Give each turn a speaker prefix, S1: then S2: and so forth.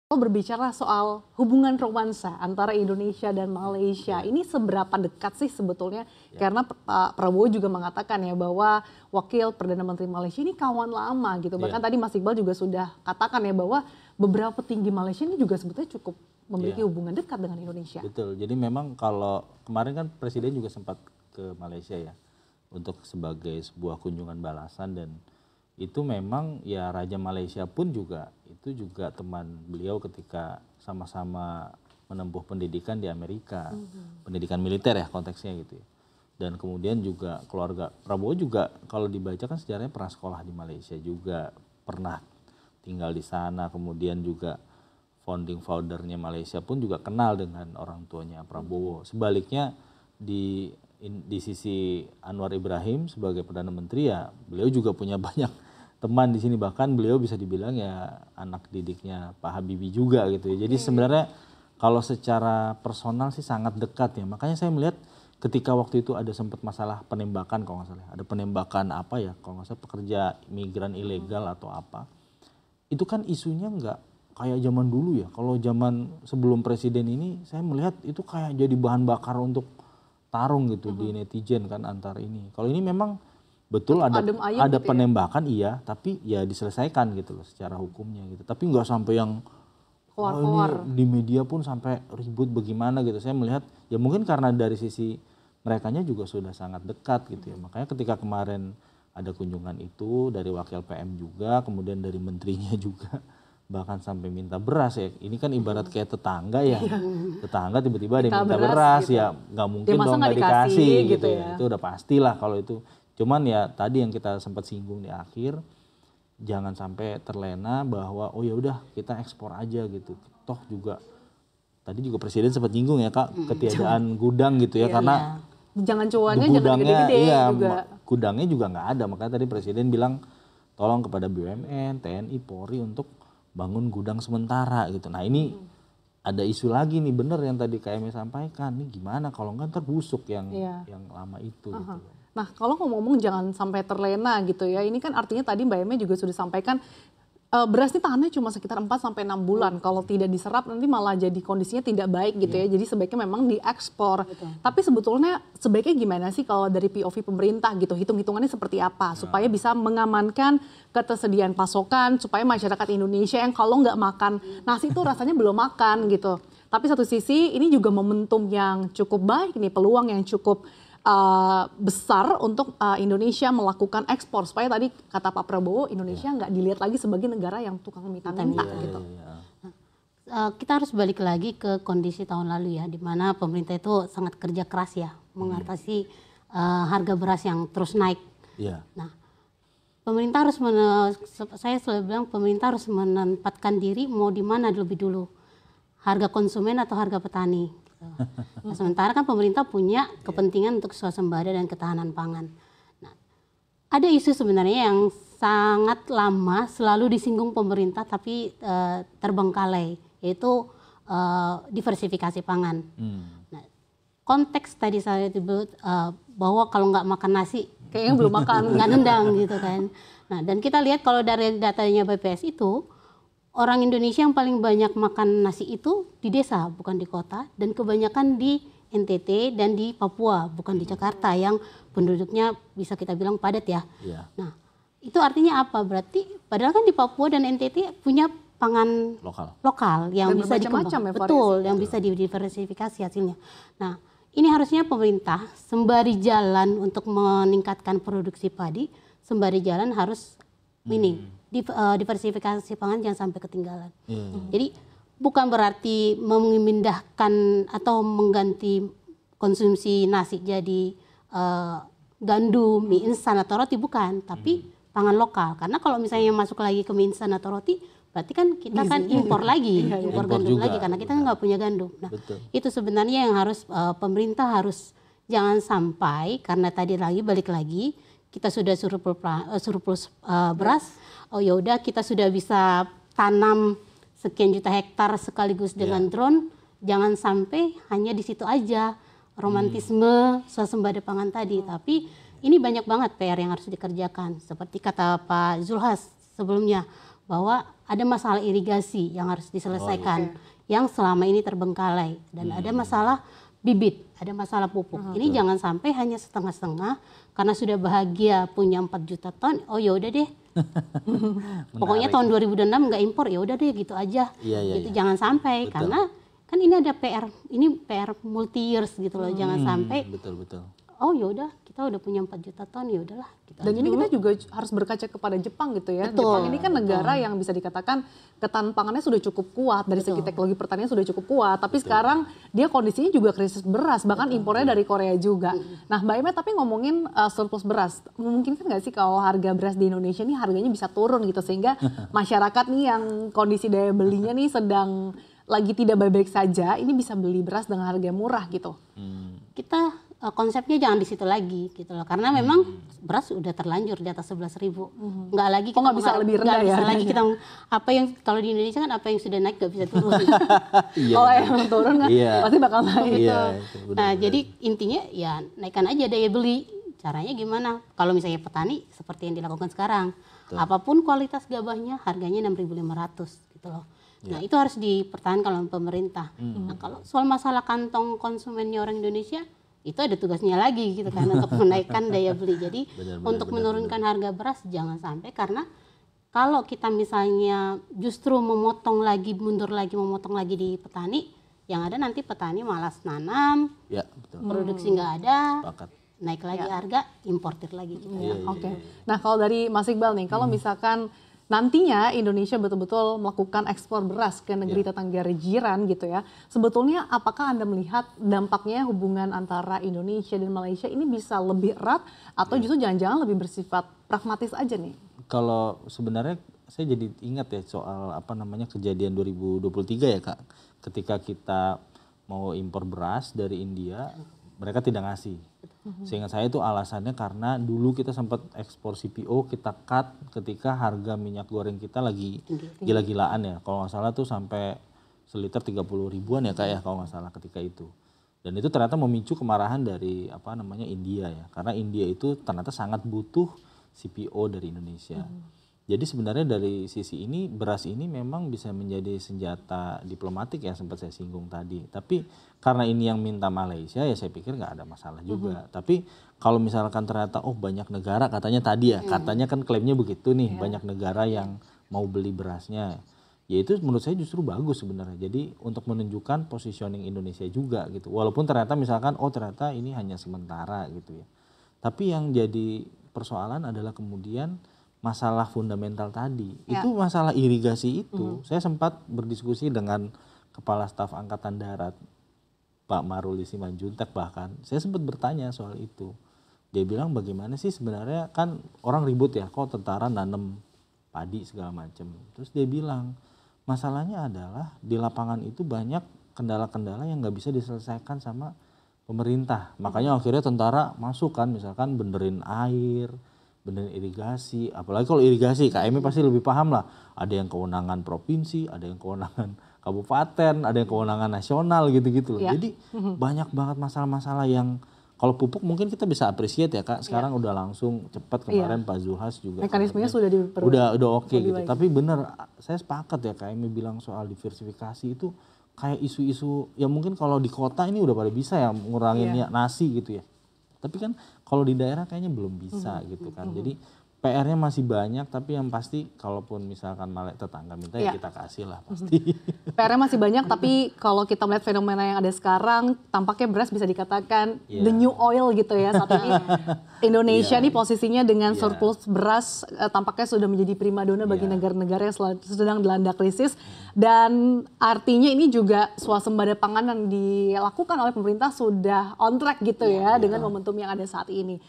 S1: Kalau berbicara soal hubungan romansa antara Indonesia dan Malaysia, ini seberapa dekat sih sebetulnya? Karena Pak Prabowo juga mengatakan ya bahwa Wakil Perdana Menteri Malaysia ini kawan lama gitu. Bahkan tadi Mas Iqbal juga sudah katakan ya bahwa beberapa petinggi Malaysia ini juga sebetulnya cukup memiliki hubungan dekat dengan Indonesia.
S2: Betul, jadi memang kalau kemarin kan Presiden juga sempat ke Malaysia ya untuk sebagai sebuah kunjungan balasan, dan itu memang ya Raja Malaysia pun juga itu juga teman beliau ketika sama-sama menempuh pendidikan di Amerika, pendidikan militer ya konteksnya gitu ya. Dan kemudian juga keluarga Prabowo juga kalau dibaca kan sejarahnya pernah sekolah di Malaysia juga, pernah tinggal di sana, kemudian juga founding fathernya Malaysia pun juga kenal dengan orang tuanya Prabowo. Sebaliknya di sisi Anwar Ibrahim sebagai Perdana Menteri ya beliau juga punya banyak teman di sini, bahkan beliau bisa dibilang ya anak didiknya Pak Habibie juga gitu ya. Jadi sebenarnya kalau secara personal sih sangat dekat ya. Makanya saya melihat ketika waktu itu ada sempat masalah penembakan kalau nggak salah, ada penembakan apa ya kalau nggak salah pekerja migran ilegal atau apa. Itu kan isunya nggak kayak zaman dulu ya. Kalau zaman sebelum presiden ini saya melihat itu kayak jadi bahan bakar untuk tarung gitu di netizen kan antar ini. Kalau ini memang betul ada
S1: gitu
S2: penembakan ya? Iya, tapi ya diselesaikan gitu loh secara hukumnya gitu. Tapi nggak sampai yang
S1: Keluar-keluar.
S2: di media pun sampai ribut bagaimana gitu. Saya melihat ya mungkin karena dari sisi merekanya juga sudah sangat dekat gitu ya. Makanya ketika kemarin ada kunjungan itu dari wakil PM juga, kemudian dari menterinya juga, bahkan sampai minta beras ya. Ini kan ibarat kayak tetangga ya. Tetangga tiba-tiba ada yang minta beras
S1: gitu.
S2: ya nggak mungkin
S1: Ya, masa
S2: dong
S1: nggak
S2: nggak dikasih
S1: dikasih
S2: gitu ya. Itu udah pastilah kalau itu. Cuman ya tadi yang kita sempat singgung di akhir, jangan sampai terlena bahwa oh ya udah kita ekspor aja gitu. Toh juga tadi juga Presiden sempat nyinggung ya Kak, ketiadaan gudang gitu ya, karena
S1: Jangan cuannya jangan gede-gede juga.
S2: gudangnya juga nggak ada. Makanya tadi Presiden bilang tolong kepada BUMN, TNI, Polri untuk bangun gudang sementara gitu. Nah ini ada isu lagi nih, bener yang tadi KM sampaikan, nih gimana kalau nggak ntar busuk yang lama itu gitu.
S1: Nah, kalau ngomong-ngomong jangan sampai terlena gitu ya. Ini kan artinya tadi Mbak Eme juga sudah sampaikan beras ini tahannya cuma sekitar 4 sampai 6 bulan. Kalau tidak diserap nanti malah jadi kondisinya tidak baik gitu ya. Jadi sebaiknya memang diekspor. Tapi sebetulnya sebaiknya gimana sih kalau dari POV pemerintah gitu? Hitung-hitungannya seperti apa supaya bisa mengamankan ketersediaan pasokan, supaya masyarakat Indonesia yang kalau nggak makan nasi itu rasanya belum makan gitu. Tapi satu sisi ini juga momentum yang cukup baik nih, peluang yang cukup besar untuk Indonesia melakukan ekspor, supaya tadi kata Pak Prabowo Indonesia nggak dilihat lagi sebagai negara yang tukang minta-minta gitu.
S3: Kita harus balik lagi ke kondisi tahun lalu ya, di mana pemerintah itu sangat kerja keras ya mengatasi harga beras yang terus naik. Nah, pemerintah harus saya selalu bilang pemerintah harus menempatkan diri mau di mana lebih dulu, harga konsumen atau harga petani. Nah, sementara kan pemerintah punya kepentingan untuk swasembada dan ketahanan pangan. Nah, ada isu sebenarnya yang sangat lama selalu disinggung pemerintah tapi terbengkalai, yaitu diversifikasi pangan. Nah, konteks tadi saya sebut bahwa kalau nggak makan nasi
S1: kayaknya belum makan,
S3: nggak nendang gitu kan. Nah, dan kita lihat kalau dari datanya BPS itu, orang Indonesia yang paling banyak makan nasi itu di desa, bukan di kota, dan kebanyakan di NTT dan di Papua, bukan di Jakarta yang penduduknya bisa kita bilang padat ya. Nah, itu artinya apa? Berarti padahal kan di Papua dan NTT punya pangan lokal yang bisa dikembangkan, betul, yang bisa didiversifikasi hasilnya. Nah, ini harusnya pemerintah sembari jalan untuk meningkatkan produksi padi, sembari jalan harus diversifikasi pangan jangan sampai ketinggalan. Jadi bukan berarti memindahkan atau mengganti konsumsi nasi jadi gandum, mie instan atau roti, bukan, tapi pangan lokal. Karena kalau misalnya masuk lagi ke mie instan atau roti, berarti kan kita kan impor lagi, impor gandum juga lagi karena kita nggak punya gandum. Nah, itu sebenarnya yang harus pemerintah harus jangan sampai, karena tadi lagi balik lagi kita sudah surplus beras. Oh ya udah kita sudah bisa tanam sekian juta hektar sekaligus dengan drone, jangan sampai hanya di situ aja romantisme swasembada pangan tadi, tapi ini banyak banget PR yang harus dikerjakan. Seperti kata Pak Zulhas sebelumnya, bahwa ada masalah irigasi yang harus diselesaikan yang selama ini terbengkalai, dan ada masalah bibit, ada masalah pupuk. Ini jangan sampai hanya setengah-setengah karena sudah bahagia punya 4 juta ton, oh ya udah deh. Pokoknya tahun 2006 nggak impor, ya udah deh gitu aja. Gitu. Jangan sampai. Betul. Karena kan ini ada PR multi years gitu loh. Jangan sampai oh ya udah kita udah punya 4 juta ton, ya udahlah gitu.
S1: Dan ini kita juga harus berkaca kepada Jepang gitu ya. Jepang ini kan negara yang bisa dikatakan ketahanan pangannya sudah cukup kuat, dari segi teknologi pertanian sudah cukup kuat, tapi sekarang dia kondisinya juga krisis beras, bahkan impornya dari Korea juga. Nah Mbak Eme, tapi ngomongin surplus beras, mungkin kan nggak sih kalau harga beras di Indonesia nih harganya bisa turun gitu, sehingga masyarakat nih yang kondisi daya belinya nih sedang lagi tidak baik-baik saja, ini bisa beli beras dengan harga murah gitu.
S3: Kita konsepnya jangan di situ lagi gitu loh, karena memang beras udah terlanjur di atas 11.000. Nggak lagi kita
S1: nggak bisa lebih rendah ya.
S3: Lagi kita apa yang kalau di Indonesia kan apa yang sudah naik nggak bisa turun.
S1: Kalau yang turun kan pasti bakal naik.
S3: Nah jadi intinya ya naikkan aja daya beli. Caranya gimana? Kalau misalnya petani seperti yang dilakukan sekarang, apapun kualitas gabahnya harganya 6.500 gitu loh. Nah itu harus dipertahankan oleh pemerintah. Nah kalau soal masalah kantong konsumennya orang Indonesia, itu ada tugasnya lagi gitu kan untuk menaikkan daya beli. Jadi untuk menurunkan harga beras jangan sampai, karena kalau kita misalnya justru memotong lagi, mundur lagi, memotong lagi di petani, yang ada nanti petani malas nanam, produksi nggak ada, naik lagi harga, importir lagi gitu.
S1: Nah kalau dari Mas Iqbal nih, kalau misalkan nantinya Indonesia betul-betul melakukan ekspor beras ke negeri tetangga jiran gitu ya. Sebetulnya apakah Anda melihat dampaknya hubungan antara Indonesia dan Malaysia ini bisa lebih erat atau justru jangan-jangan lebih bersifat pragmatis aja nih?
S2: Kalau sebenarnya saya jadi ingat ya soal kejadian 2023 ya Kak. Ketika kita mau impor beras dari India, mereka tidak ngasih. Seingat saya itu alasannya karena dulu kita sempat ekspor CPO, kita cut ketika harga minyak goreng kita lagi gila-gilaan ya. Kalau nggak salah tuh sampai seliter 30 ribuan ya Kak ya kalau nggak salah ketika itu. Dan itu ternyata memicu kemarahan dari India ya. Karena India itu ternyata sangat butuh CPO dari Indonesia. Jadi sebenarnya dari sisi ini beras ini memang bisa menjadi senjata diplomatik yang sempat saya singgung tadi. Tapi karena ini yang minta Malaysia ya saya pikir nggak ada masalah juga. Tapi kalau misalkan ternyata banyak negara katanya tadi ya, katanya kan klaimnya begitu nih, banyak negara yang mau beli berasnya. Ya itu menurut saya justru bagus sebenarnya. Jadi untuk menunjukkan positioning Indonesia juga gitu. Walaupun ternyata misalkan ternyata ini hanya sementara gitu ya. Tapi yang jadi persoalan adalah kemudian masalah fundamental tadi. Itu masalah irigasi itu. Saya sempat berdiskusi dengan Kepala Staf Angkatan Darat Pak Maruli Simanjuntak, bahkan saya sempat bertanya soal itu. Dia bilang bagaimana sih sebenarnya, kan orang ribut ya kok tentara nanam padi segala macam. Terus dia bilang masalahnya adalah di lapangan itu banyak kendala-kendala yang nggak bisa diselesaikan sama pemerintah. Makanya akhirnya tentara masuk kan, misalkan benerin air, benerin irigasi. Apalagi kalau irigasi KMI pasti lebih paham lah. Ada yang kewenangan provinsi, ada yang kewenangan kabupaten, ada yang kewenangan nasional gitu-gitu loh. Jadi banyak banget masalah-masalah yang kalau pupuk mungkin kita bisa appreciate ya Kak. Sekarang udah langsung cepat, kemarin Pak Zulhas juga.
S1: Mekanismenya sudah
S2: udah oke gitu. Tapi bener, saya sepakat ya KMI bilang soal diversifikasi itu kayak isu-isu ya mungkin kalau di kota ini udah pada bisa ya ngurangin nasi gitu ya. Tapi kan kalau di daerah kayaknya belum bisa gitu kan. Jadi PR-nya masih banyak, tapi yang pasti kalaupun misalkan tetangga minta ya kita kasih lah pasti.
S1: PR-nya masih banyak, tapi kalau kita melihat fenomena yang ada sekarang, tampaknya beras bisa dikatakan the new oil gitu ya saat ini. Indonesia nih posisinya dengan surplus beras tampaknya sudah menjadi primadona bagi negara-negara yang sedang dilanda krisis. Dan artinya ini juga swasembada pangan yang dilakukan oleh pemerintah sudah on track gitu ya dengan momentum yang ada saat ini.